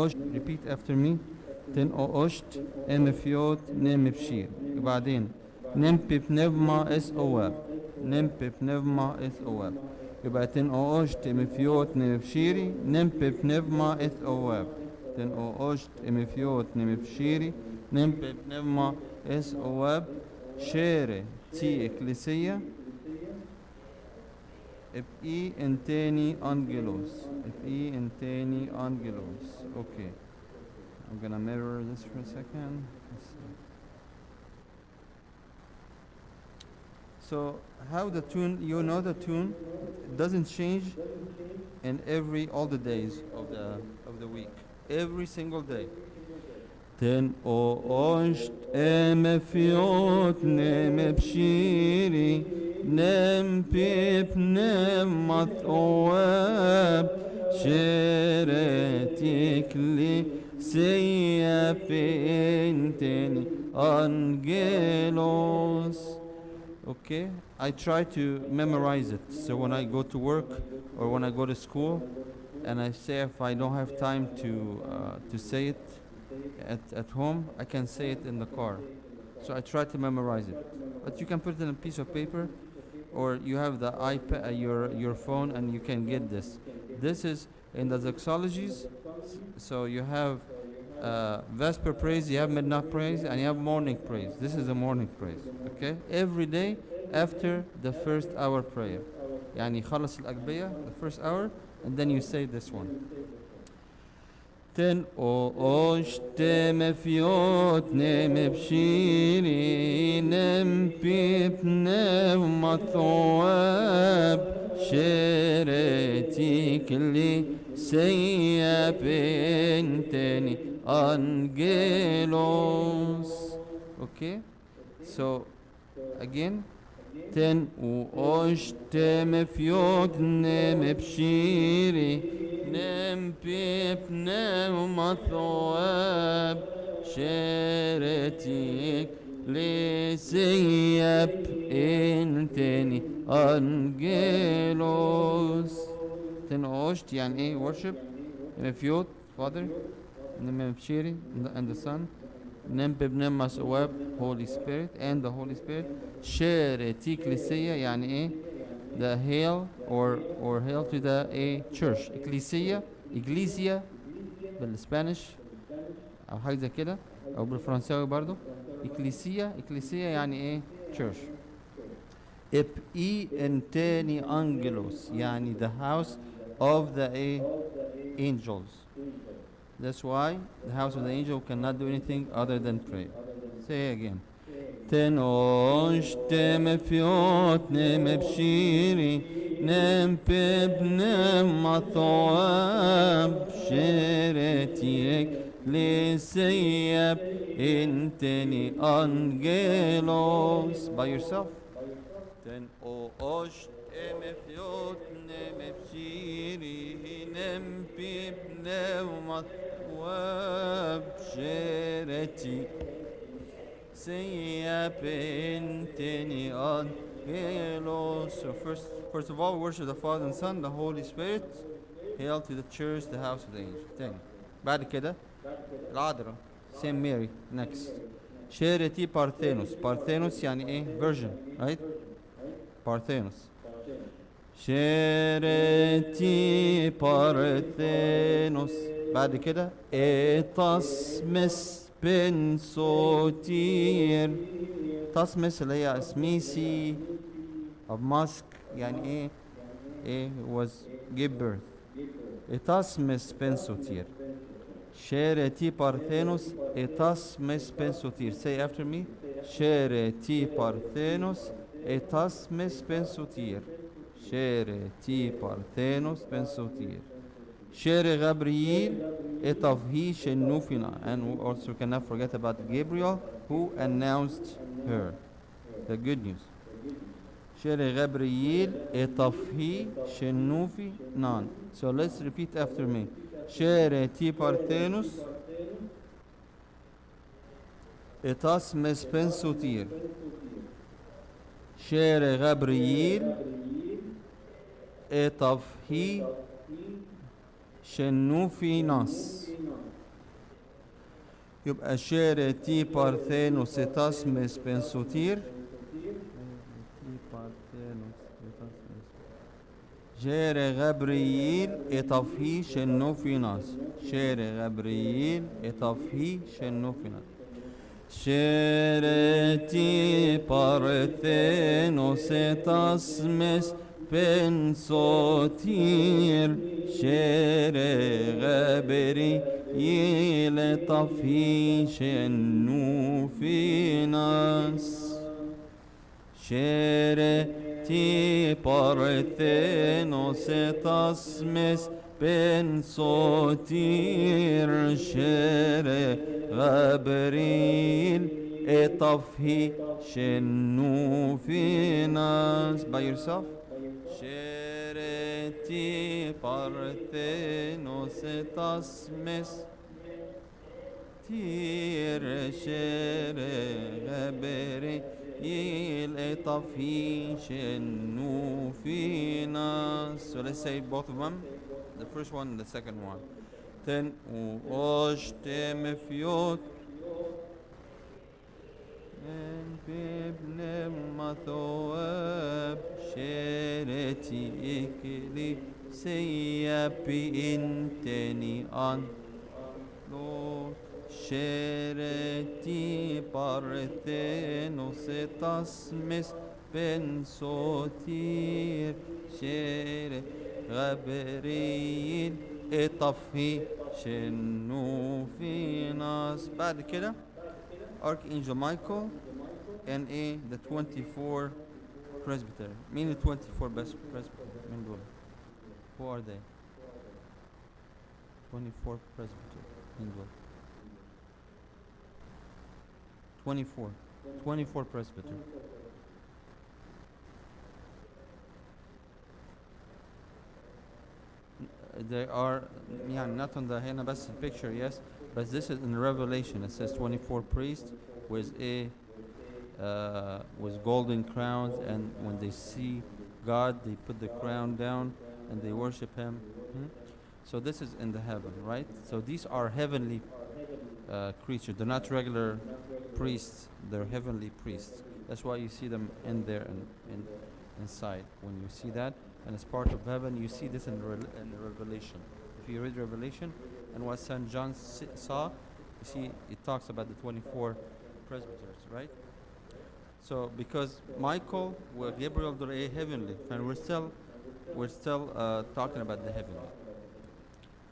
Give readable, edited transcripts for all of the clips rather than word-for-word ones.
repeat after me. تن أوشت إم فيوت نم بشير. وبعدين نم بنفما إس أواب. نم بنفما إس أواب. يبقى تن أوشت إم فيوت نم بشيري نم بنفما إس أواب. تن أوشت إم فيوت نم بشيري نم بنفما إس أواب. شيري تي إكليسية ابقي انتاني انجلوس. ابقي انتاني انجلوس. Okay. I'm gonna mirror this for a second. Let's see. So how the tune, you know the tune doesn't change in all the days of the week. Every single day. Ten oosht fiot nem bshiri nem pip nem mat oab sheretik li seyapinteni angelos. Okay, I try to memorize it. So when I go to work or when I go to school, and I say if I don't have time to say it at home, I can say it in the car. So I try to memorize it. But you can put it in a piece of paper, or you have the iPad, your phone, and you can get this. This is in the doxologies. So you have Vesper praise, you have midnight praise, and you have morning praise. This is the morning praise. Okay, every day after the first hour prayer. يعني خلص الأقبية, the first hour, and then you say this one. Ten oshte mefiot nem bshiri nem pip nem mathoab sheretik li seyap inteni angelos. Okay, so again. Ten oshte mefiot nem bshiri nem pip nem mathoab sheretik liseyap inteni angelos. Ten osht يعني ايه worship. Mefiot Father, nem bshiri and the Son, nem pip nem mathoab Holy Spirit and the Holy Spirit. sheretik liseyya يعني ايه the hail or hail to the church. Iglesia بالاسبانيش او حاجه زي كده او بالفرنساوي برضو. Iglesia يعني ايه church. ابقي انتاني angelos يعني the house of the angels. That's why the house of the angel cannot do anything other than pray. Say again. Ten oshte mefiot nem bshiri nem pip nem mathoab sheretik liseyap inteni angelos. By yourself. Ten oshte mefiot nem bshiri nem pip nem mathoab sheretik So first of all, worship the Father and Son, the Holy Spirit. Hail to the church, the house of the angel. تاني. بعد كده العذراء Saint Mary. Next. شيرتي Parthenos. Parthenos يعني ايه? Virgin, right? Parthenos. شيرتي Parthenos. بعد كده اتصمس بنسوتير. تصمس اللي هي اسميسي of musk يعني ايه was give birth. اتصمس بنسوتير. شيرتي بارثينوس اتصمس بنسوتير. Say after me. شيرتي بارثينوس اتصمس بنسوتير. شيرتي بارثينوس بنسوتير. شير غبريل etavhi shenufina. And also cannot forget about Gabriel who announced her the good news. Shere Gabriel etavhi shenufi nan. So let's repeat after me. Shere ti Parthenos etas mespensutir. Shere Gabriel etavhi شنوفي ناس. يبقى شير تي بارثينوس تاسمس بنسوتير. شير غبريل اتفهي شنوفيناس. شير غبريل اتفهي شنوفيناس. شيرتي بارثينوس تاسمس بنسوتير. شير غبريل اتفهي شنوفيناس. شيرتي بارثينوس تاسمس بنسوتير. شير غبريل اتفهي شنوفيناس. By yourself. شيرتي بارثينوس تاسمس تير. شير غبريل اتفهي شنوفيناس. So let's say both of them, the first one and the second one. Then واشتم فيوت من بيبن مثواب. شيرتي إكلي سيابي إنتني أن لوت. شيرتي بارثينوس تاسمس بنسوتير. شير غبريل اتفهي شنوفيناس. بعد كده Archangel Michael and the 24 presbytery. مين ال 24 presbytery؟ مين دول؟ Who are they؟ 24 presbytery. مين دول؟ 24 presbytery. They are not on the هنا بس picture, yes, but this is in Revelation. It says 24 priests with with golden crowns, and when they see God, they put the crown down and they worship Him. So this is in the heaven, right? So these are heavenly creatures. They're not regular priests. They're heavenly priests. That's why you see them in there and inside. When you see that, and as part of heaven, you see this in Revelation. If you read Revelation and what StJohn saw, you see it talks about the 24 presbyters, right? So because Michael, Gabriel, they're heavenly, and we're still talking about the heavenly.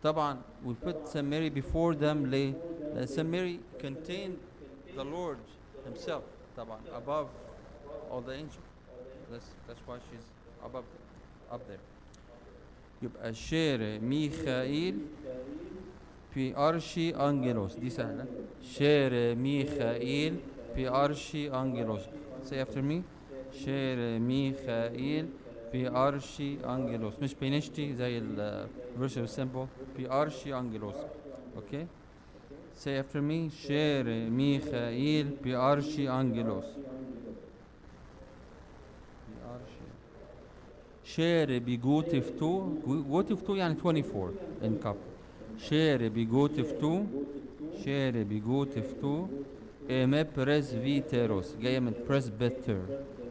طبعا we put Saint Mary before them. Saint Mary contained the Lord Himself, طبعا above all the angels. That's why she's above them. Up there. يبقى شير ميخائيل في أرشي أنجلوس. دي سهلة. شير ميخائيل في أرشي أنجلوس. Say after me. شير ميخائيل في أرشي أنجلوس. مش بينشتي زي ال verse simple. في أرشي أنجلوس. Okay. Say after me. شير ميخائيل في أرشي أنجلوس. شير بيجوتفتو. جوتفتو يعني 24 in cup. شير بيجوتفتو. شير بيجوتفتو ام بريسفيتيروس. جايه من presbyter.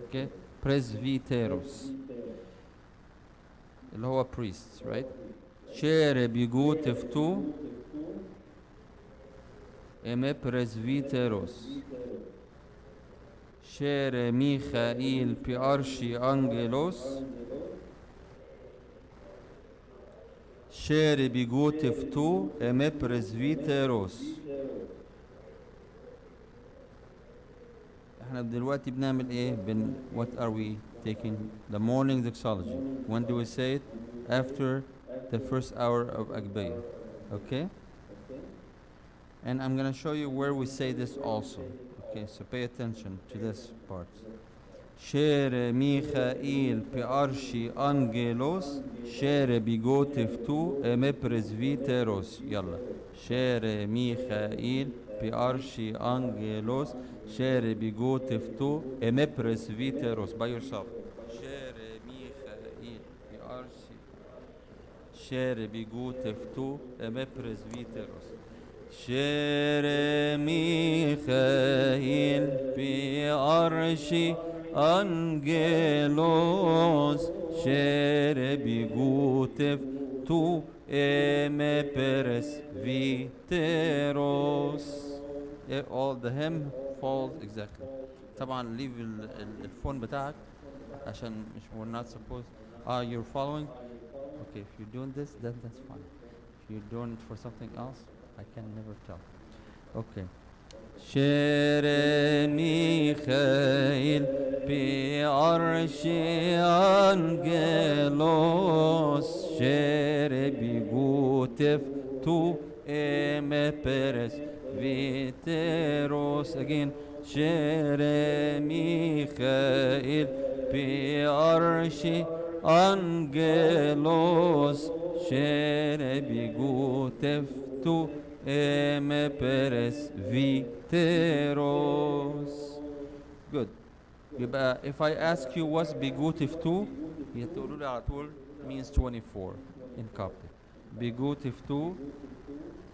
اوكي. presbyteros اللي هو priests, right? شير بيجوتفتو ام بريسفيتيروس. شير ميخائيل بيارشي أنجلوس. شير بيجوتفتو ام بريسفيتيروس. احنا دلوقتي بنعمل ايه؟ what are we taking? The morning doxology. When do we say it? After the first hour of Agbeya. Okay? And I'm gonna show you where we say this also. Okay, so pay attention to this part. شير ميخائيل بأرشي أنجلوس. شير بيجوتفتو ام بريسفيتيروس. يلا. شير ميخائيل بأرشي أنجلوس. شير بيجوتفتو ام بريسفيتيروس. By yourself. شير ميخائيل بأرشي. شير بيجوتفتو ام بريسفيتيروس. Shere Michael Pi Arshi Angelos Shere Bigutef Tu Eme Peres Viteros. Yeah, all the hymn falls exactly. طبعا leave الفون بتاعك عشان مش we're not supposed. You're following. Okay, if you're doing this, then that's fine. If you're doing it for something else, I can never tell. Okay. Shere Michael Pi Arshi Angelos Shere Bigutef Tu Eme Peres Viteros. Again, Shere Michael Pi Arshi Angelos Shere Bigutef Tu Eme Peres Viteros. Good. يبقى if I ask you what's Bigutif 2 هتقولوا لي على طول means 24 in Coptic. Bigutif 2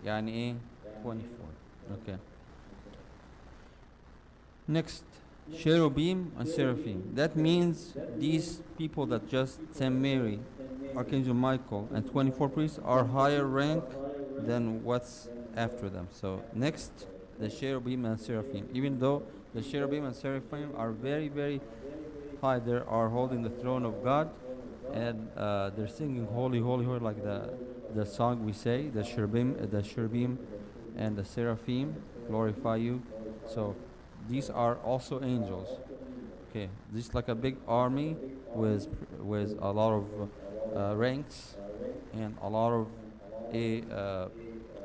يعني ايه 24. Okay. Next, cherubim and seraphim. That means these people that just Saint Mary, Archangel Michael, and 24 priests are higher rank than what's after them. So next, the cherubim and seraphim. Even though the cherubim and seraphim are very, very high, they are holding the throne of God, and they're singing holy, holy, holy, like the song we say, the cherubim and the seraphim glorify you. So these are also angels. Okay, this is like a big army with a lot of ranks and a lot of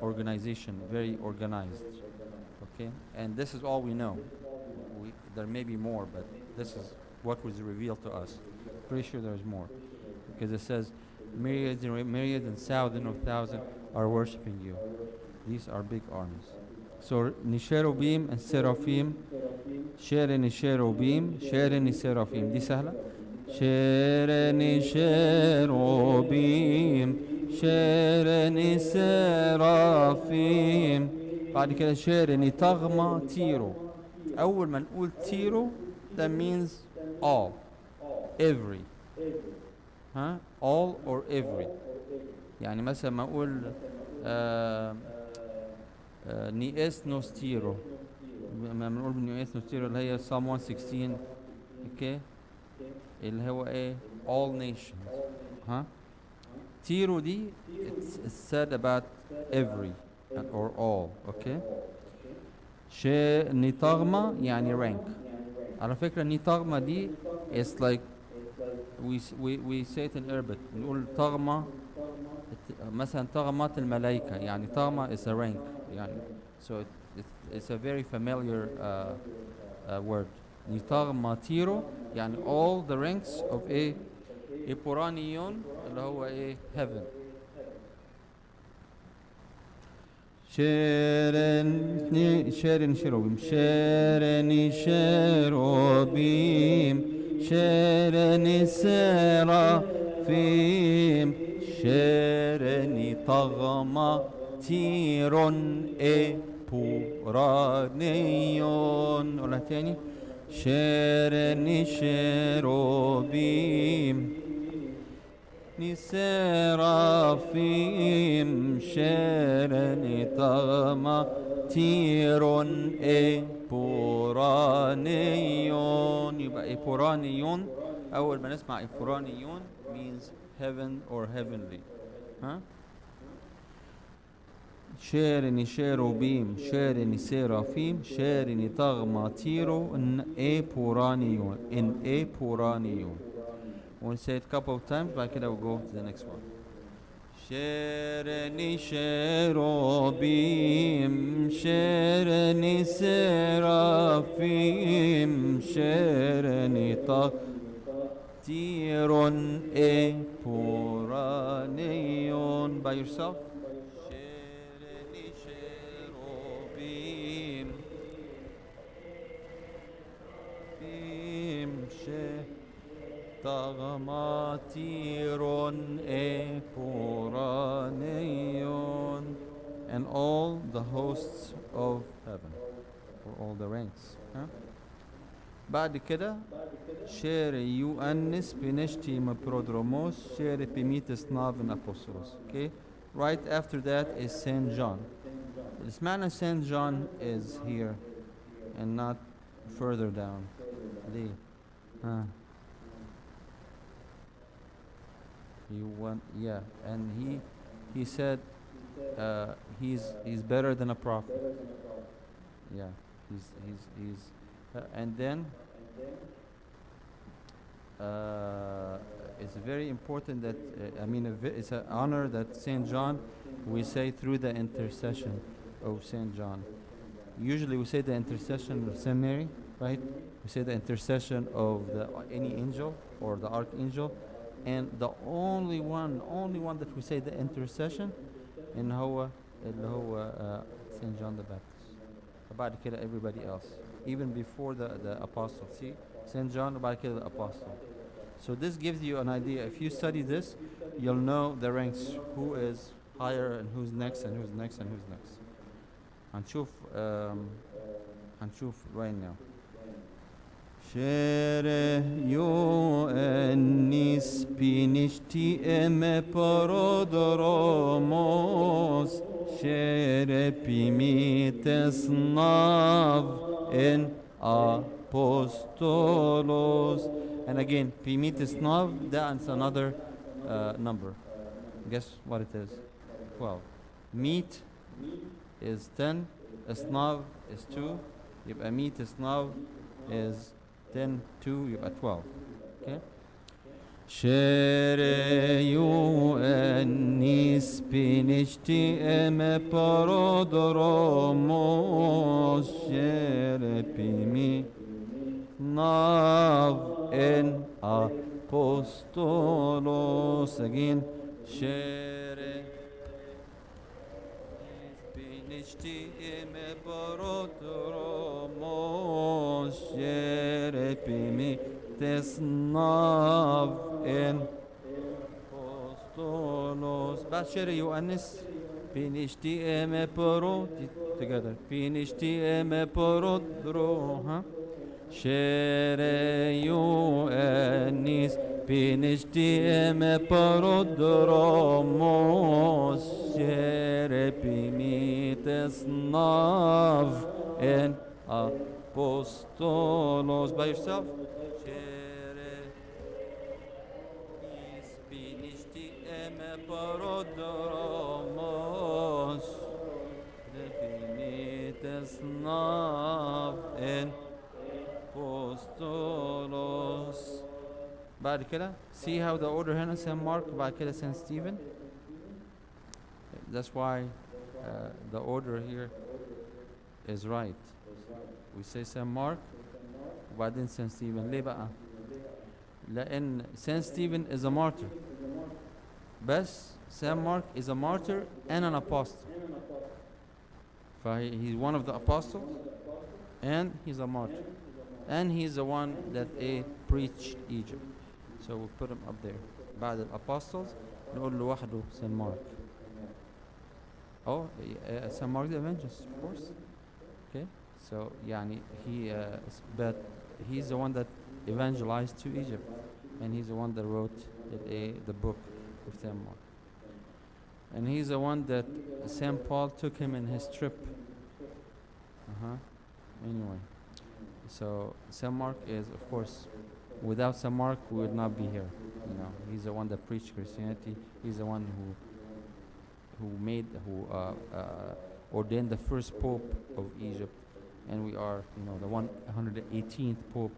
organization, very organized. Okay, and this is all we know. There may be more, but this is what was revealed to us. Pretty sure there's more, because it says myriads and myriads and thousands of thousands are worshiping you. These are big armies. So Nisherubim and Seraphim. Shere Nisherubim, Shere Niseraphim. دي سهلة. Shere Nisherubim, Shere Niseraphim. بعد كده Shere Nitagma Tiro. أول ما نقول Tiro, that means all, every. Huh? All or every. يعني مثلا ما أقول نيئس نوستيرو. لما بنقول نيئس نوستيرو اللي هي Psalm 116. اوكي اللي هو ايه all nations. ها تيرو دي it's said about every or all. اوكي شيء نيتاغما يعني rank. على فكرة نيتاغما دي it's like we say it in Arabic. نقول طغمة مثلا طغمات الملائكة يعني طغمة is a rank يعني. So it's a very familiar word. نطغمة تيرو يعني all the ranks of a بورانيون اللي هو a heaven. شيرن شيروبيم شيرن شيروبيم شيرن سرافيم شيرن طغمة تيرون بورانيون. ولا تاني شيرن شيروبيم نسرافيم شيرن طغمة تيرون بورانيون. يبقى بورانيون أول ما نسمع بورانيون means heaven or heavenly. ها شيرني شيروبيم شيرني سيرافيم شيرني طغماتيرو ان بورانيون ان بورانيون. We'll say it a couple of times, but I will go to the next one. شيرني شيروبيم شيرني سيرافيم شيرني طغماتيرون بورانيون. By yourself. طغماتيرون بورانيون. And all the hosts of heaven, or all the ranks. Huh? بعد كده شير يؤنس بنشتي مبرودروموس شير بميتس نافن أبوستولوس. Okay? Right after that is Saint John. اسمعنا Saint John is here and not further down. ليه؟ ها. You want, yeah, and he said he's better than a prophet. Yeah, he's and then it's very important that it's an honor that Saint John, we say through the intercession of Saint John. Usually we say the intercession of Saint Mary, right? We say the intercession of any angel or the archangel, and the only one that we say the intercession in هو اللي هو Saint John the Baptist. بعد كده everybody else, even before the apostle. See, Saint John بعد كده the apostle. So this gives you an idea. If you study this, you'll know the ranks, who is higher and who's next and who's next and who's next. هنشوف right now. شره يؤنس بنشتي برودروموس شره بميتس ناف in apostolos. And again, pimitis nav, that's another number. Guess what it is? 12. Meat is 10, snav is 2, يبقى meat snav is 10, 2, يبقى 12. Okay? شريو النيس بنشتي برودروموس شربيمي ناف ان apostolos. Again, شريو بنشتي برودروموس شربيمي تسناف in apostolos. Bashir Ioannis Pinishti eme poro together. Pinishti eme porodro, huh? Shere Ioannis Pinishti eme porodro mos Shere Pimites nav in apostolos. By yourself. Parodromos definites nav en apostolos. بعد كده, see how the order هنا Saint Mark, بعد كده Saint Stephen. That's why the order here is right. We say Saint Mark وبعدين Saint Stephen. ليه بقى؟ لأن Saint Stephen is a martyr. Best, Saint Mark is a martyr and an apostle. He's one of the apostles and he's a martyr. And he's the one that preached Egypt. So we'll put him up there. بعد الapostles نقول له وحده Saint Mark. Oh, Saint Mark the Evangelist, of course. Okay, so يعني but he's the one that evangelized to Egypt, and he's the one that wrote the book of Saint Mark. And he's the one that Saint Paul took him in his trip. Anyway, so Saint Mark is, of course, without Saint Mark we would not be here. He's the one that preached Christianity. He's the one who ordained the first pope of Egypt, and we are, the 118th pope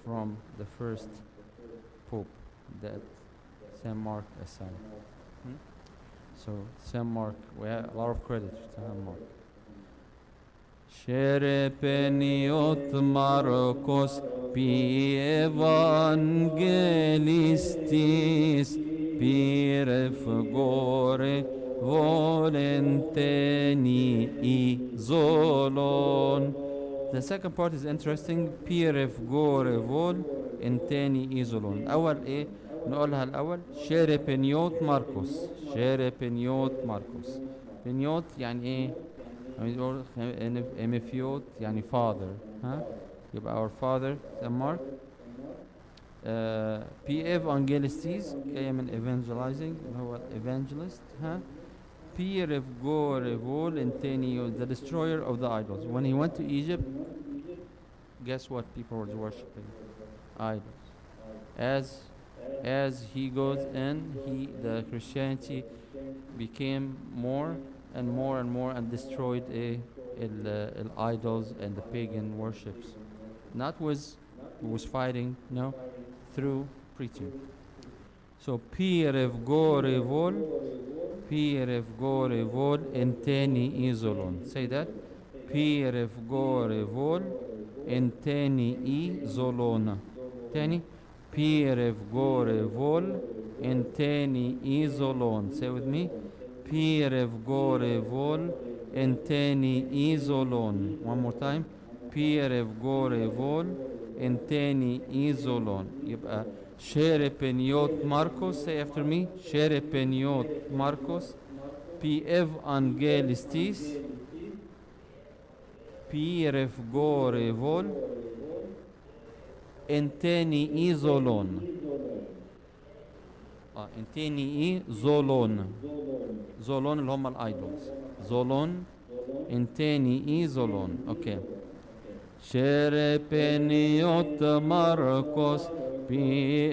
from the first pope that Saint Mark assigned. So Saint Mark, we have a lot of credit to Saint Mark. Sherepeniot Marcos pi evangelistis pi refgore volenteni izolon. The second part is interesting. Pi refgore volenteni izolon. أول نقولها الأول. شيربنيوت ماركوس. بنيوت يعني ايه؟ امفيوت يعني father. ها؟ يبقى our father St. Mark. بي evangelistes جاية من evangelizing اللي هو evangelist. ها؟ P Revgor Entenio, the destroyer of the idols. When he went to Egypt, guess what people were worshipping? Idols. As he goes in, the Christianity became more and more and more and destroyed idols and the pagan worships. Not was fighting, no, through preaching. So Pirev Gorevol, Pirev Gorevol Enteni Izolon. Say that. Pirev Gorevol Enteni Izolon. Teni. Pirev Gorevol Enteni Izolon. Say with me. Pirev Gorevol Enteni Izolon. One more time. Pirev Gorevol Enteni Izolon. يبقى Sherepeniot Marcos, say after me. Sherepeniot Marcos. P evangelistis. P refgorevol. Enteni izolon. Enteni zolon. Zolon اللي هم الايدولز. Zolon. Enteni izolon. Okay. Sherepeniot Marcos. P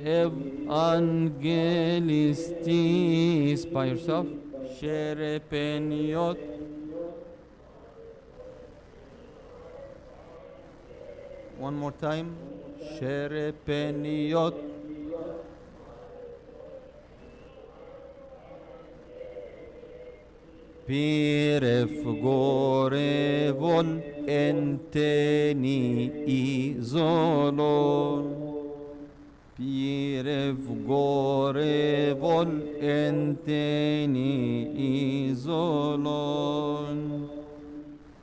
evangelistis. By yourself. Sherepeniot. One more time. Sherepeniot. Piref gorevol enteni izolon. Pirev gorevol enteni izolon.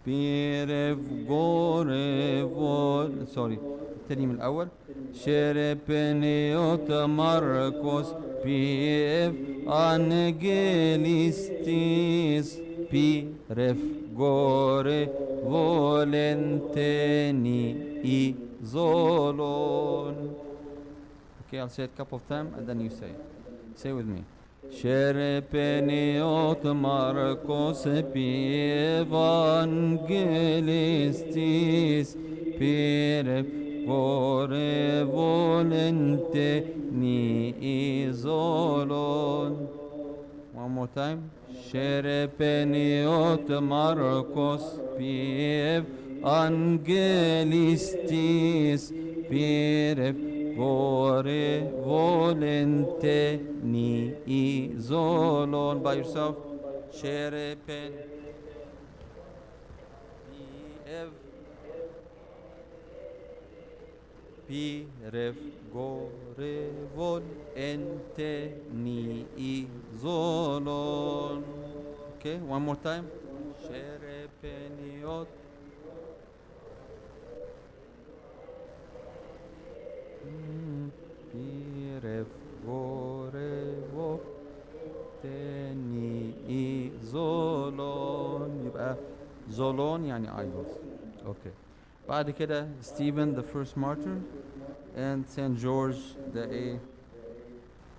Pirev gorevol. Sorry. التاني من الأول. Sherepeniot Marcos. Pirev angelistis. Pirev gorevol enteni izolon. Okay, I'll say it a couple of times and then you say it. Say it with me. Sherepeniot Marcos Pi evangelistis Pirep gore volente ni izolon. One more time. Sherepeniot Marcos Pi evangelistis Pirep gore volente ni izolon. By yourself. Sherepen Pi ref gore vol ente ni izolon. Okay, one more time. Sherepeniot Piref gorevo teni izolon. يبقى زولون يعني idols. Okay. بعد كده Stephen the first martyr and St. George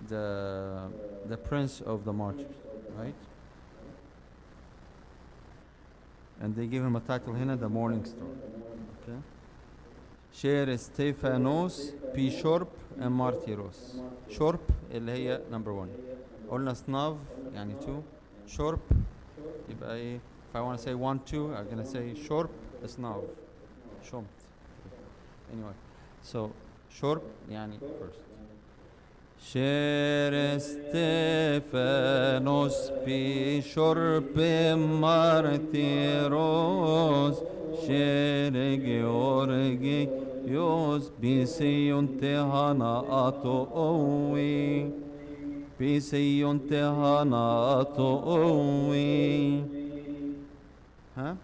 the prince of the martyrs, right? And they give him a title هنا, the morning star. Okay. شير ستيفانوس بيشورب مارتيروس. شورب اللي هي number 1. قلنا سناف يعني 2. شورب يبقى ايه؟ If I want to say 1 2 I'm gonna say شورب سناف. شومت. Anyway, so شورب يعني first. شير ستيفانوس بيشورب مارتيروس. شير جيورجي يوز بيسيون تهانا أتووي. بيسيون تهانا أتووي. ها؟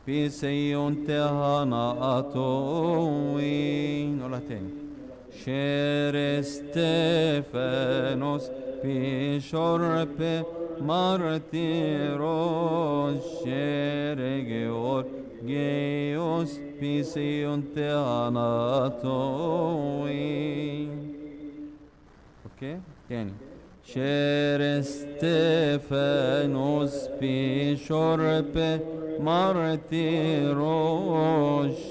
بيسيون تهانا أتووي. نقولها تاني. شير ستيفانوس بيشورب martyros sheregeor geos pision te anatoi. Okay, تاني. شير استفانوس بشرب martyros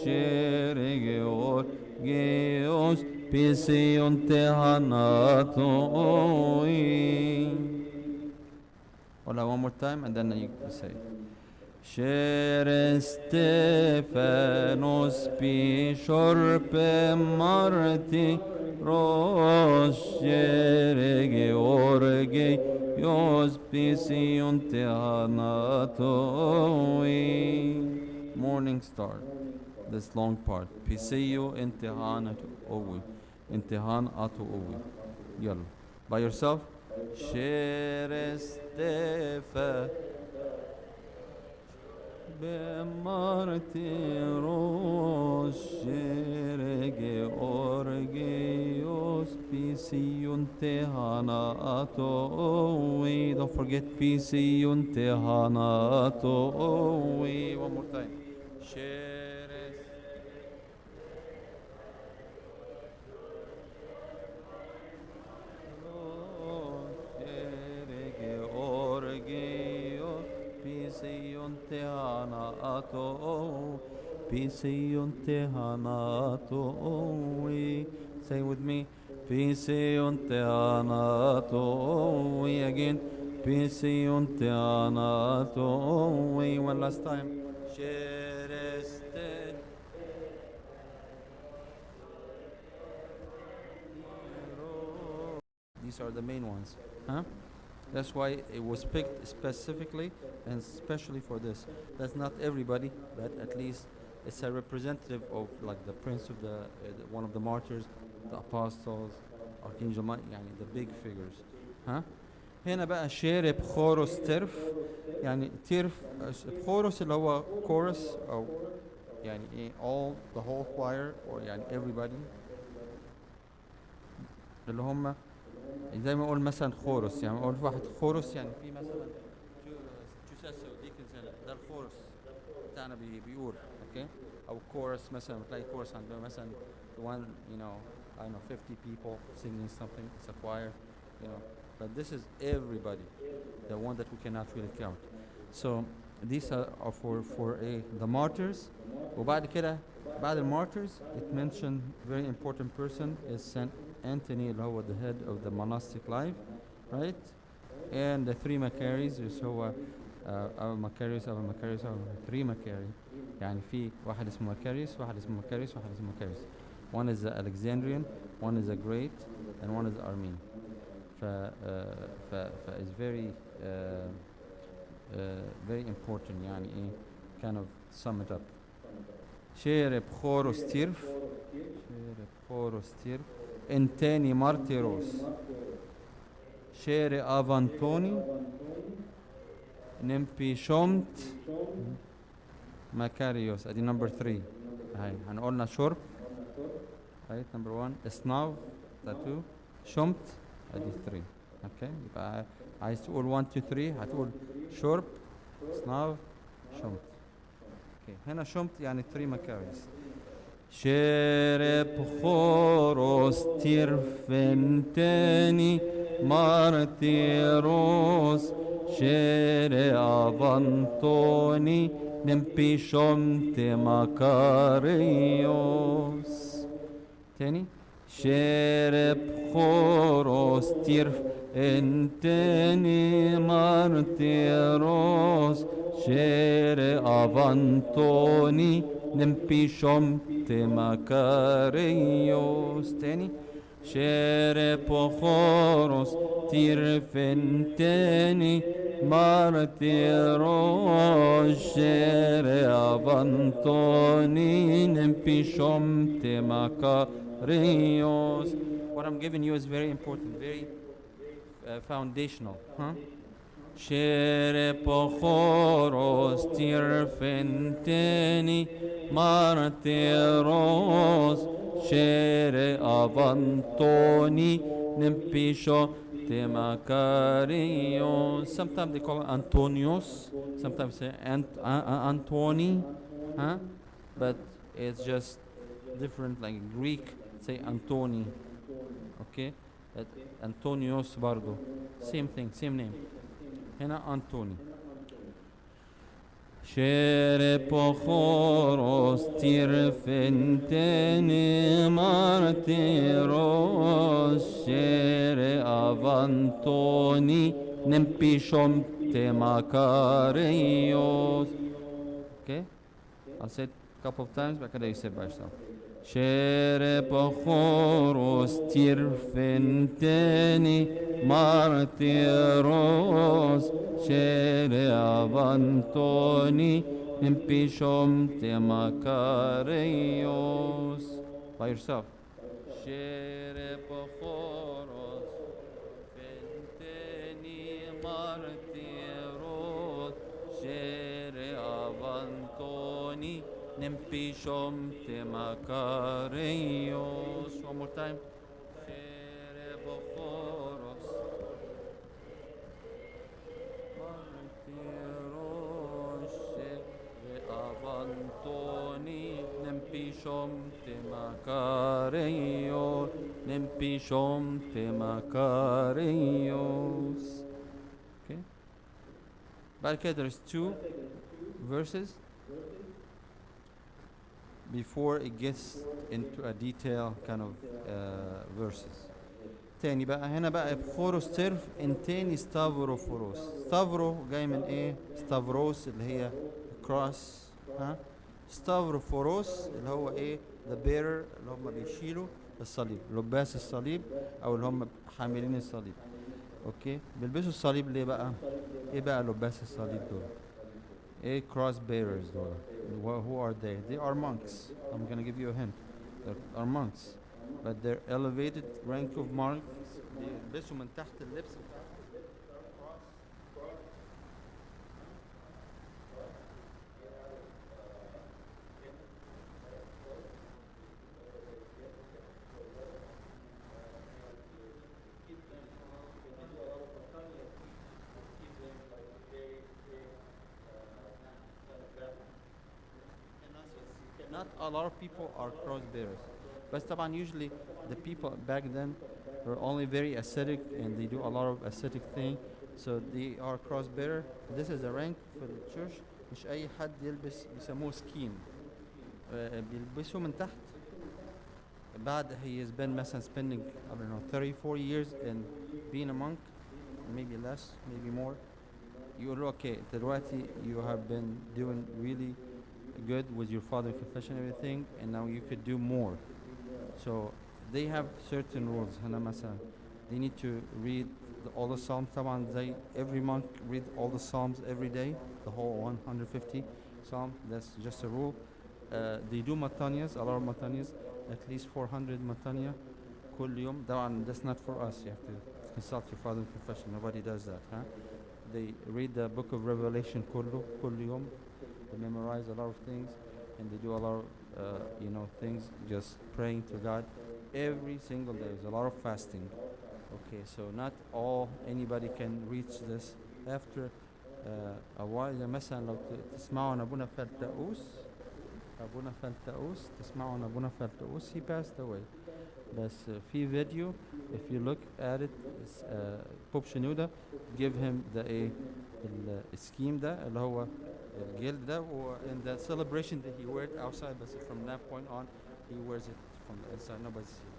sheregeor geos pision te anatoi. Hola, one more time, and then you say. Share Stephanos bishorpe marti roshere george yos pision tehanatoi. Morning star, this long part. Pisiyo intehanatu owi. Intehan atu owi. Yalla. By yourself. Share Stephanos Bemartiros Sherege Orgeos Pisiun Tehana Atoi. Don't forget Pisiun Tehana Atoi. One more time. Sheres Sherege Orgeos Pisiun Tehana Ato, Pisiun Tehana Ato. Say with me, Pisiun Tehana Ato. Again, Pisiun Tehana Ato. One last time. Shereste. These are the main ones, huh? That's why it was picked specifically and especially for this. That's not everybody, but at least it's a representative of like the prince of one of the martyrs, the apostles, Archangel Michael, يعني the big figures. ها؟ هنا بقى شير بخورس ترف، يعني ترف بخورس اللي هو chorus أو يعني إيه all the whole choir or يعني everybody اللي هم زي ما اقول مثلا خورس، يعني اقول واحد خورس يعني في مثلا تشاسو ديكنز هنا ده الخورس بتاعنا بيقول اوكي، او كورس مثلا بتلاقي كورس عندنا مثلا one you know I don't know 50 people singing something, it's a choir, you know, but this is everybody, the one that we cannot really count. So these are for the martyrs. وبعد كده بعد المارtyrs it mentioned very important person is Saint Anthony اللي هو the head of the monastic life, right? And the three Maccaries اللي هو Macarius three Maccarii، يعني في واحد اسمه Macarius، واحد اسمه Macarius، واحد اسمه Macarius. One is the Alexandrian, one is the Great, and one is the Armenian. It's very important يعني ايه kind of sum it up. شير بخورس تيرف انتاني مارتيروس شير افانتوني نمبي شومت ماكاريوس. ادي نمبر 3 هاي هنقولنا شرب right number 1 اسناف ده 2 شومت ادي 3 اوكي. يبقى عايز تقول 1 2 3 هتقول شرب اسناف شومت. اوكي هنا شومت يعني 3 ماكاريوس. شرب خوروس تيرفنتني مارتيروس شير افانتوني نمبي شومت ماكاريوس. تاني شرب خوروس تيرفنتني مارتيروس شير افانتوني نمبي شومت ماكاريوس. تاني شير بخوروس تيرفنتني مارتيروس شير افانتوني نمبي شومت ماكاريوس. What I'm giving you is very important, very foundational, huh? شير بخوروس تيرفنتني مارتيروس شير افانتوني نمبي شومت Makarios. Sometimes they call it Antonios. Sometimes say Antoni. Huh? But it's just different, like Greek, say Antoni. Okay? But Antonios برضو. Same thing, same name. هنا Antoni. شير بخوروس تير فنتني مارتيروس شير افانتوني نمبيشوم تماكاريوس. Okay, I'll say it a couple of times, but you say it by yourself. شير بخوروس تير فنتني مارتيروس شير افانتوني نمبيشوم تماكاريوس. By yourself. شير بخوروس فنتني مارتيروس شير افانتوني نمبيشوم تماكاريوس. One more time. شير بخوروس مارتيروس شير افانتوني نمبيشوم تماكاريوس نمبيشوم تماكاريوس. Okay. بعد كده there's two verses before it gets into a detail kind of verses. تاني بقى هنا بقى بخوروس ترف ان تاني ستافروفوروس. ستافرو جاي من ايه؟ ستافروس اللي هي كروس. ها؟ ستافروفوروس اللي هو ايه؟ the bearer اللي هم بيشيلوا الصليب، لباس الصليب او اللي هم حاملين الصليب. اوكي؟ بيلبسوا الصليب ليه بقى؟ ايه بقى لباس الصليب دول؟ ايه cross bearers دول؟ Who are they? They are monks. I'm gonna give you a hint. They are monks. But their elevated rank of monks بيلبسوا من تحت اللبس not a lot of people are cross bearers. But طبعا usually the people back then were only very ascetic and they do a lot of ascetic thing, so they are cross bearer. This is a rank for the church. مش أي حد يلبس بيسموه سكيم. بيلبسوا من تحت بعد he has been مثلا spending I don't know 34 years in being a monk, maybe less, maybe more. You're okay. دلوقتي you have been doing really good with your father confession and everything, and now you could do more. So they have certain rules. هنا مثلا they need to read all the psalms. طبعا زي every monk read all the psalms every day, the whole 150 psalm. That's just a rule. They do matanias, a lot of matanias, at least 400 matania كل يوم. طبعا that's not for us. You have to consult your father confession. Nobody does that. Huh? They read the book of Revelation كل يوم. They memorize a lot of things, and they do a lot of things, just praying to God every single day. There's a lot of fasting. Okay, so not all anybody can reach this. After a while, مثلا لو تسمعوا عن أبونا فلتأوس تسمعوا عن أبونا فلتأوس, he passed away. بس في فيديو, if you look at it, Pope Shenouda give him the scheme ده اللي هو الجلد ده, and the celebration that he wear it outside, but from that point on he wears it from the inside. Nobody's see.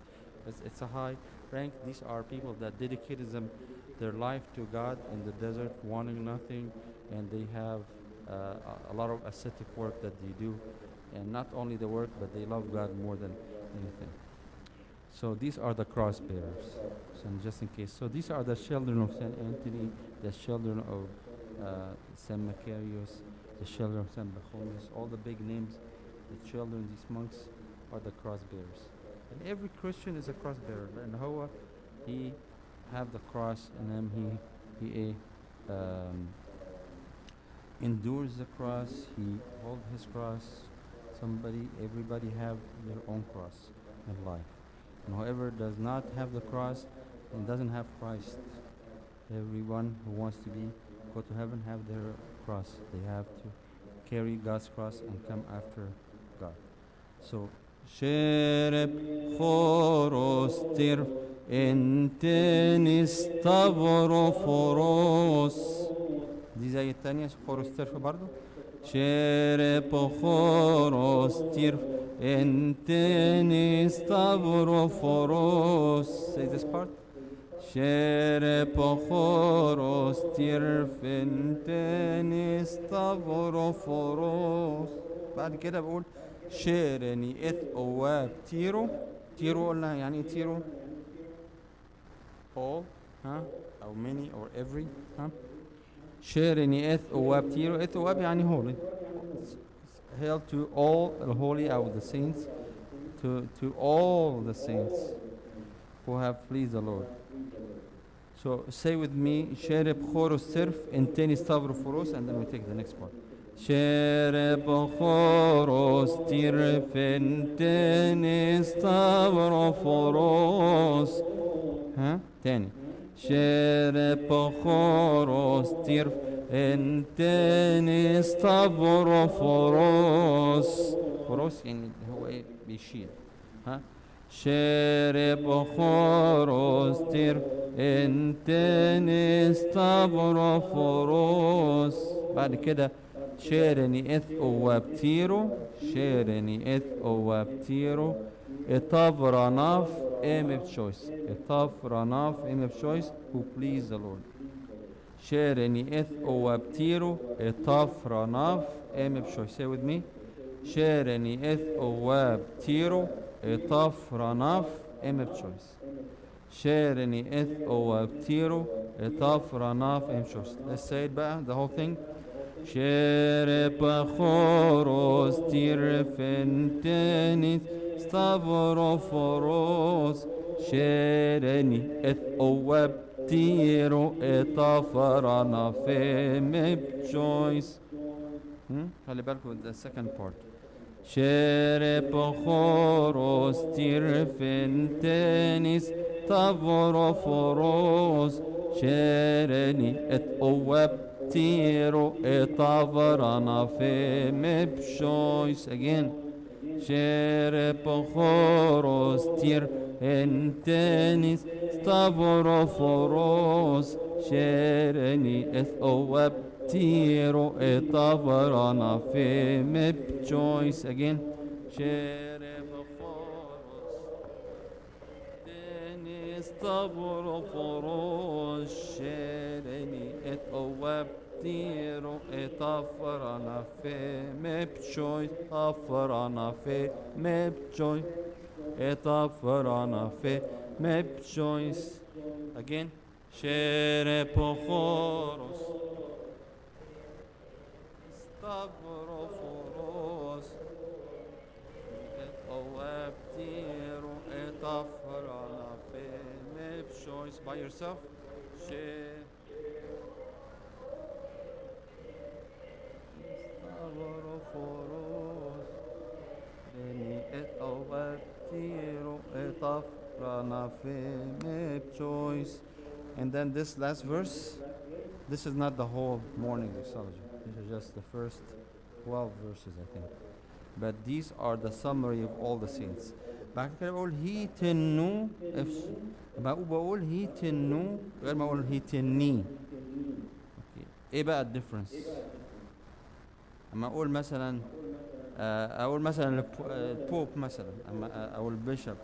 It's a high rank. These are people that dedicated their life to God in the desert, wanting nothing, and they have a lot of ascetic work that they do, and not only the work, but they love God more than anything. So these are the cross bearers. So just in case. So these are the children of Saint Anthony, the children of Saint Macarius, the children of Saint Bachonius, all the big names, the children, these monks are the cross bearers. And every Christian is a cross bearer. And Noah, he have the cross in him. He endures the cross. He holds his cross. Everybody have their own cross in life. And whoever does not have the cross and doesn't have Christ Everyone who wants to go to heaven have their cross. They have to carry God's cross and come after God. So شرب خورستر انتني ستافروفوروس. دي زي التانية خورستر برضو. شرب خورستر انتني ستافروفوروس. Say this part. شرب خورستر انتني ستافروفوروس. بعد كده بقول شيرني إث أواب تيرو. تيرو قلنا يعني إيه تيرو؟ all ها أو many or every ها. شيرني إث أواب تيرو. إث أواب يعني holy. Hail to all the holy of the saints, to all the saints who have pleased the Lord. So say with me شارب خورس سرف انتني ستافروفوروس, and then we take the next part. شرب خورس تيرفنتين ستافروفوروس. ها تاني. شرب خورس تيرفنتين ستافروفوروس. فوروس يعني هو ايه بيشيل. ها شرب خورس تيرفنتين ستافروفوروس. بعد كده شيرني إث أوابتيرو. شيرني إث أوابتيرو. إطافراناف إم بشويس. إطافراناف إم بشويس who please the Lord. شيرني إث أوابتيرو. إطافراناف إم بشويس. Say with me. شيرني إث أوابتيرو. إطافراناف إم بشويس. شيرني إث أوابتيرو. إطافراناف إم بشويس. Let's say it بقى the whole thing. شرب خورس تيرفنتني ستافروفوروس. شيرني إث أواب تيرو. إطافرنا في مبجويس. خلي بالكم the second part. شرب خورس تيرفنتني ستافروفوروس. شيرني إث أواب تيرو. إطافرنا في مبشويس. again. شرب خورس تير انتنيس ستافروفوروس. شيرني إث أواب تيرو. إطافرنا في مبشويس. again. شرب ستافروفوروس. شيرني إث أواب تيرو. إطافرنا في مبشوي. إطافرنا في مبشوي. إطافرنا في مبشويس. again. شرب خورس ستافروفوروس. إث أواب تيرو. إطافرنا في مبشويس. by yourself. ستافروفوروس. لني إث أواب تيرو. إطافرنا في مبشويس. And then this last verse, this is not the whole morning doxology. These are just the first 12 verses, I think. But these are the summary of all the saints. بعد كده بقول هي تنو. بقول هي تنو غير ما اقول هي تني. ايه بقى الديفرنس؟ اما اقول مثلا البوب مثلا او البيشب.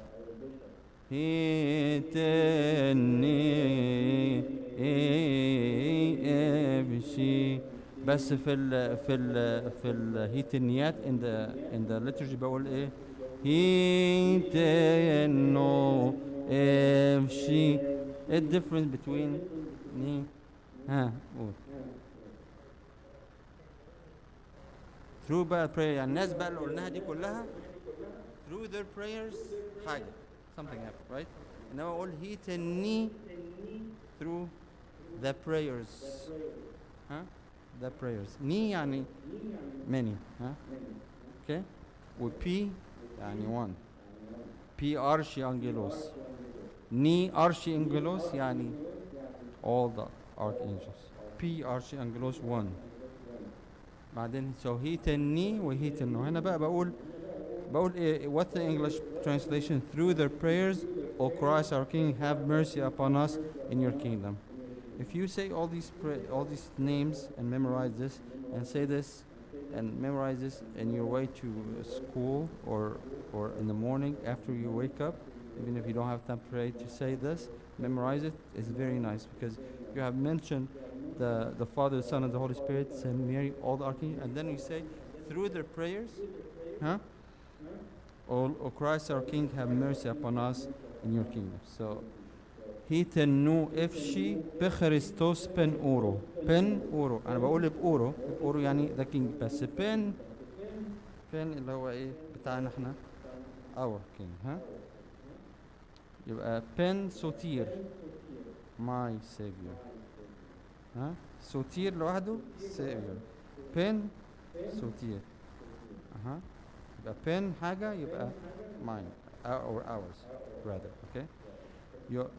هي تني بشي. بس في الهيتنيات in the liturgy بقول ايه؟ هي تنو بشي. ايه الديفرنس between ني ها قول through بقى prayer. يعني الناس بقى اللي قلناها دي كلها through their prayers حاجة something happened, right? إنما أقول he تني through the prayers. ها the prayers. ني يعني many. ها okay. و P يعني one. P archi angelos. ني archi angelos يعني all the archangels. P archangels 1. بعدين so he تني وهي تنو. هنا بقى بقول إيه what the English translation through their prayers O Christ our King have mercy upon us in your kingdom. If you say all these names and memorize this and say this and memorize this in your way to school or in the morning after you wake up, even if you don't have time to pray, to say this, memorize it, is very nice because you have mentioned the Father, the Son, and the Holy Spirit, Saint Mary, all the archangels, and then you say through their prayers, huh? O Christ our King, have mercy upon us in your kingdom. So هي تنو افشي بخريستوس بن اورو. بن اورو انا بقول باورو. باورو يعني ذا كينج، بس بن اللي هو ايه بتاعنا احنا اور كينج. ها يبقى بن سوتير ماي سيفيور. ها سوتير لوحده سيفيور. بن سوتير. اها يبقى بن حاجه يبقى ماين or ours rather. Okay.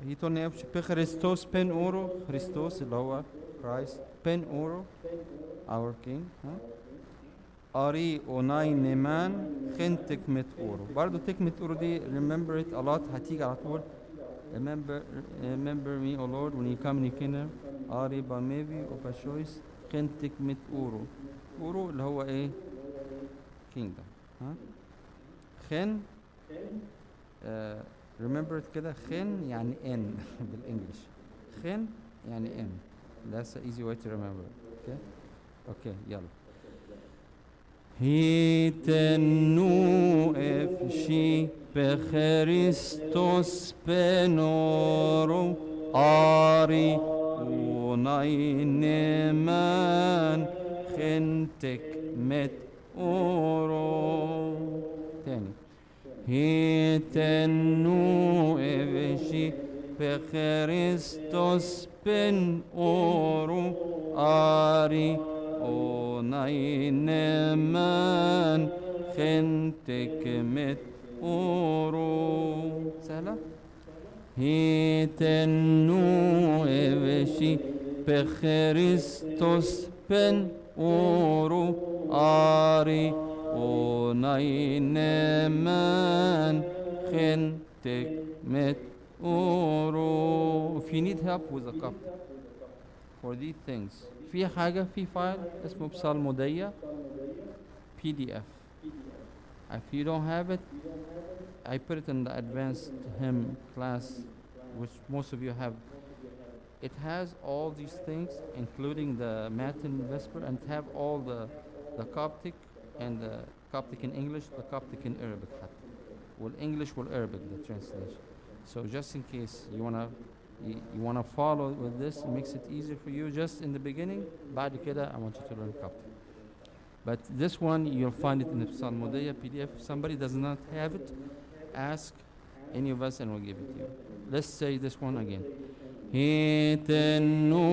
هي توني افش بخريستوس بن اورو. خريستوس اللي هو كرايست. بن اورو our king. ها اري اوناي نيمان خن تكمت اورو. برضو تكمت اورو دي remember it a lot. هتيجي على طول. remember me O Lord when you come in your kingdom. اري باميفي وباشويس خن تكمت اورو. اورو اللي هو ايه kingdom. ها خن remember it كده. خن يعني ان بالانجلش. خن يعني ان. That's an easy way to remember. Okay. Okay. يلا. هي تنو افشي بخريستوس بنورو آري وناينمان خنتك مت أورو. تاني. هي تنو افشي بخريستوس بن أورو آري وناينمان خنتك مت أورو. سهلة. هي تنو افشي بخريستوس بن أورو آري وناينمان خنتك مت أورو. If you need help with a cup for these things, في حاجة في فايل اسمه بصالمودية PDF. If you don't have it, I put it in the advanced hymn class, which most of you have. It has all these things, including the Matin Vesper, and have all the Coptic and the Coptic in English, the Coptic in Arabic. Well, English, well, Arabic, the translation. So just in case you wanna follow with this, it makes it easier for you. Just in the beginning, بعد كده I want you to learn Coptic. But this one, you'll find it in the Psalmodiya PDF. If somebody does not have it, ask any of us and we'll give it to you. Let's say this one again. هيتنو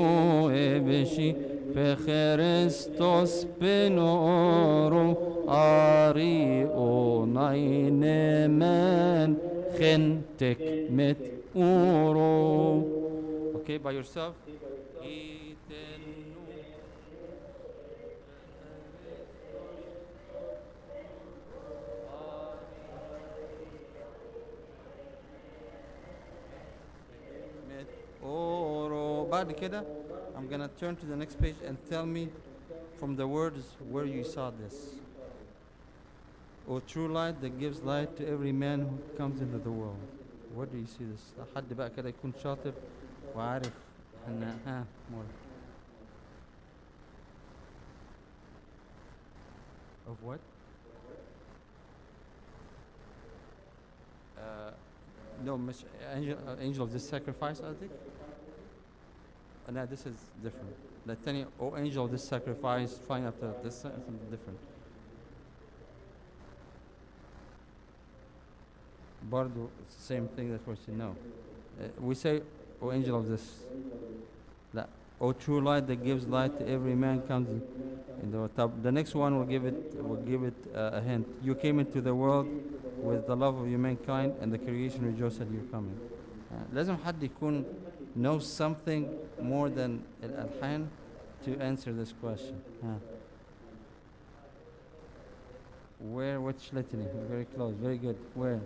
ابشي بخريستوس بنورو آريو ناينمان خنتك مت أورو. Okay, by yourself. بعد كده I'm gonna turn to the next page and tell me from the words where you saw this. O true light that gives light to every man who comes into the world. Where do you see this? حد بقى كده يكون شاطر وعارف ان more of what? No, angel of this sacrifice, I think. No, this is different. The tani, oh angel of this sacrifice, find out this is something different. Bardo, it's the same thing that we say no. We say, oh angel of this. O true light that gives light to every man comes in the top. The next one will give it a hint. You came into the world with the love of your mankind, and the creation rejoiced at your coming. لازم حد يكون knows something more than al-alhan to answer this question? Where, which litany? Very close, very good. Where?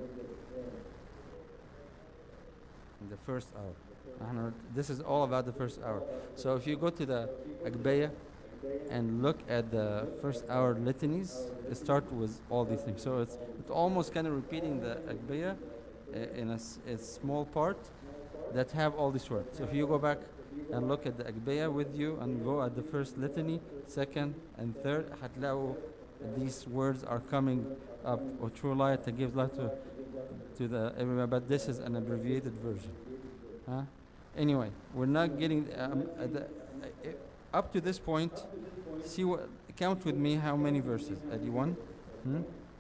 In the first hour. This is all about the first hour. So if you go to the Agbeya and look at the first hour litanies, it starts with all these things. So it's almost kind of repeating the Agbeya in a small part that have all these words. So if you go back and look at the Agbeya with you and go at the first litany, second and third, هتلاقوا these words are coming up. Or true light that gives light to the everywhere, but this is an abbreviated version. Anyway, we're not getting up to this point. See what? Count with me how many verses? 1,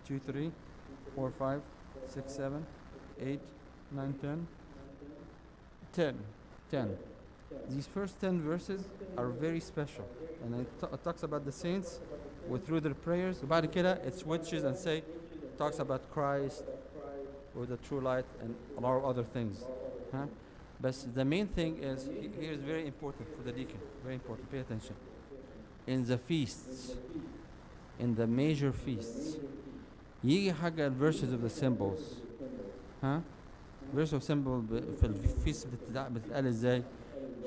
2, 3, 4, 5, 6, 7, 8, 9, 10. 10. These first 10 verses are very special, and it talks about the saints through their prayers. بعد كده it switches and talks about Christ or the true light and a lot of other things. But the main thing is, here is very important for the deacon, very important, pay attention. In the feasts, in the major feasts, يجي حاجة verses of the symbols. Verse of symbol في الفيست بتتقال ازاي؟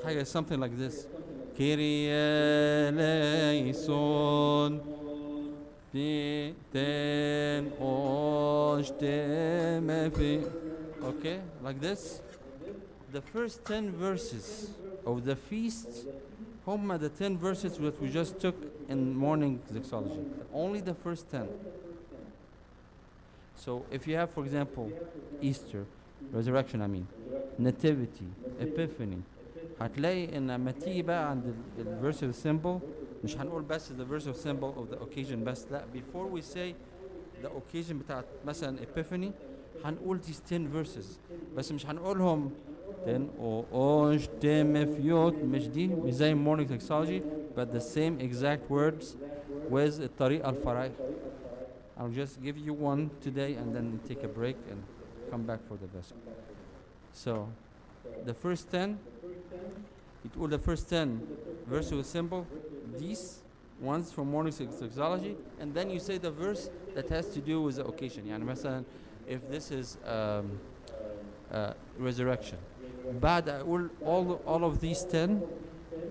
حاجة something like this. Kyrie eleison ten okay, like this. The first 10 verses of the feast, هم the 10 verses that we just took in morning doxology. Only the first 10. So if you have, for example, Easter, resurrection, nativity, epiphany, هتلاقي ان لما تيجي بقى عند الverse of symbol مش هنقول بس the verse of symbol of the occasion بس لا, before we say the occasion بتاعت مثلا epiphany هنقول these 10 verses بس مش هنقولهم 10 او انش تمفيوت مش دي مش زي morning doxology, but the same exact words with الطريقة الفرعية. I'll just give you one today and then take a break and come back for the vesper. So the first 10, all the first 10 verses with symbol, these ones from morning doxology, and then you say the verse that has to do with the occasion. يعني مثلا if this is resurrection, بعد أقول all of these 10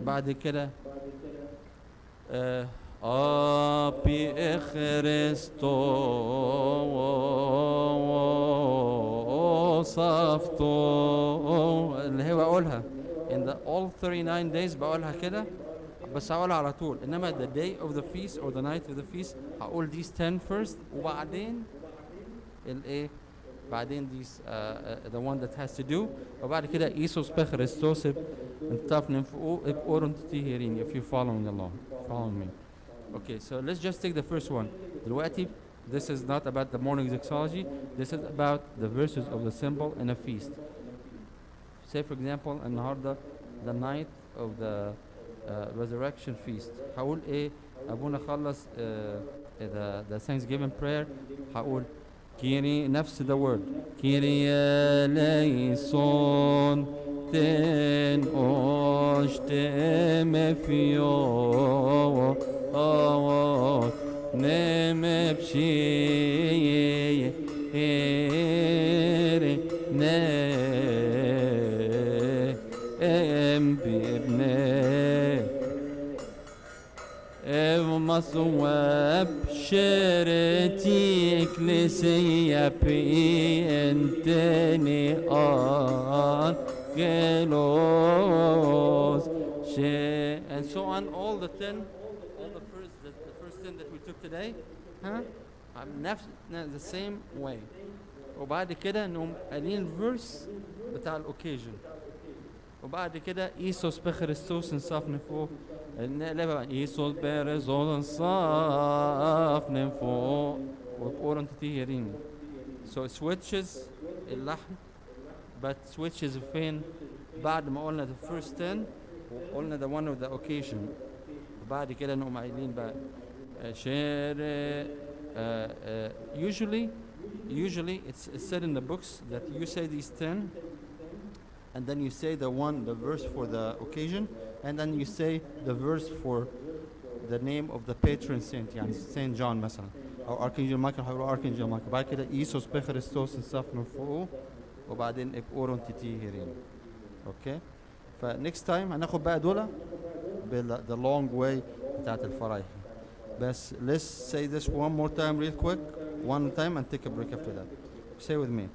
بعد كده أبي خريستوس صفتو اللي هي بقولها in the all 39 days بقولها كده بس هقولها على طول. إنما the day of the feast or the night of the feast هقول these 10 first وبعدين الإيه بعدين these the one that has to do وبعد كده إيسوس بخريستوس انتف نفقو بقورن تتيهرين if you're following along, following me. Okay, so let's just take the first one. دلوقتي this is not about the morning doxology, this is about the verses of the symbol in a feast. Say for example النهارده the night of the resurrection feast هقول ايه ابونا خلص the Thanksgiving prayer هقول كيري نفس the word كيري ليسون تن أشتم فيو نم بشي نم بابنه مصوب شرتي كليسية بإنتني أنجلوس and so on, all the 10, all the first 10 that we took today, the same way. وبعد كده نقوم قايلين الفيرس بتاع الأوكيجن وبعد كده إيسوس بخريستوس نصاف نفوق نقلبها إيسوس برزول نصاف نفوق وبقول أنت تيهرين. So it switches اللحن but switches فين بعد ما قلنا the first 10 وقلنا the one of the occasion وبعد كده نقوم قايلين بقى شير usually it's said in the books that you say these 10 and then you say the verse for the occasion, and then you say the verse for the name of the patron saint, يعني Saint John مثلا أو Archangel Michael. هيقولوا Archangel Michael. بعد كده إيسوس بخريستوس نصف نرفعه وبعدين إبقورون تتي هيرين. أوكي. فnext time هناخد بقى دول the long way بتاعت الفرايح. بس let's say this one more time real quick, one time, and take a break after that. Say with me.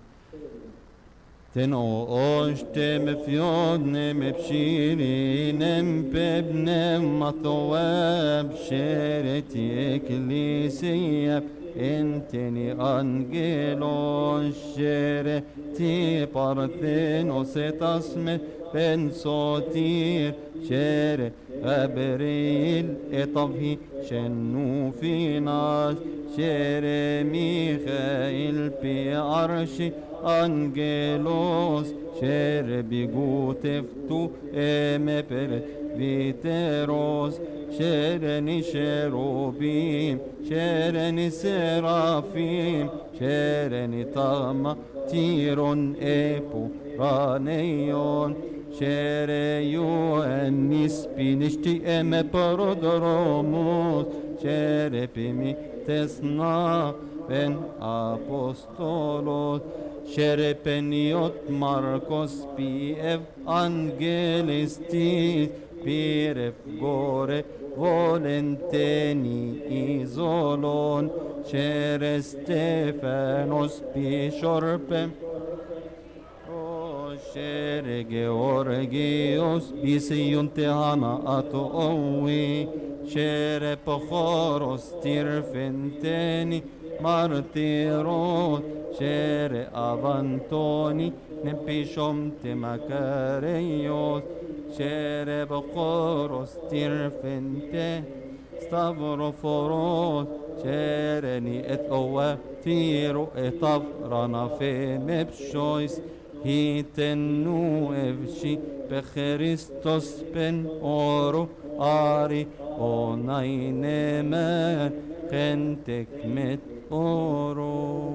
Ten oshtem fjodnem pshirinem pebnem matowab shereti eklisiyab enteni angelon shereti parthenos etasme ben sotir shere Gabriel etabhi shennu finas shere Michael pi arshi Angelos shere biguteftu emepere viteros shere ni cherubim shere ni serafim shere ni tama tiron epu raneion shere Ioannis pinishti emeperodromos shere pimi tesna ben apostolos Sherepeniot Marcos P.F. Angelistis P.F. Gore Volenteni Isolon Shere Stefanos P.Shorpe Shere Georgios Bisiun Tehana Ato Owi Shere Pochoros Tirfenteni Martiros Shere Avantoni Nepishom Temakareios Shere Bokoros Tirfente Stavroforos Shere Ni et Owa Tiro et Avrana Femepshois Hitenu Evshi Becheristos Ben Oro Ari Onainemer Kentek Met Oro.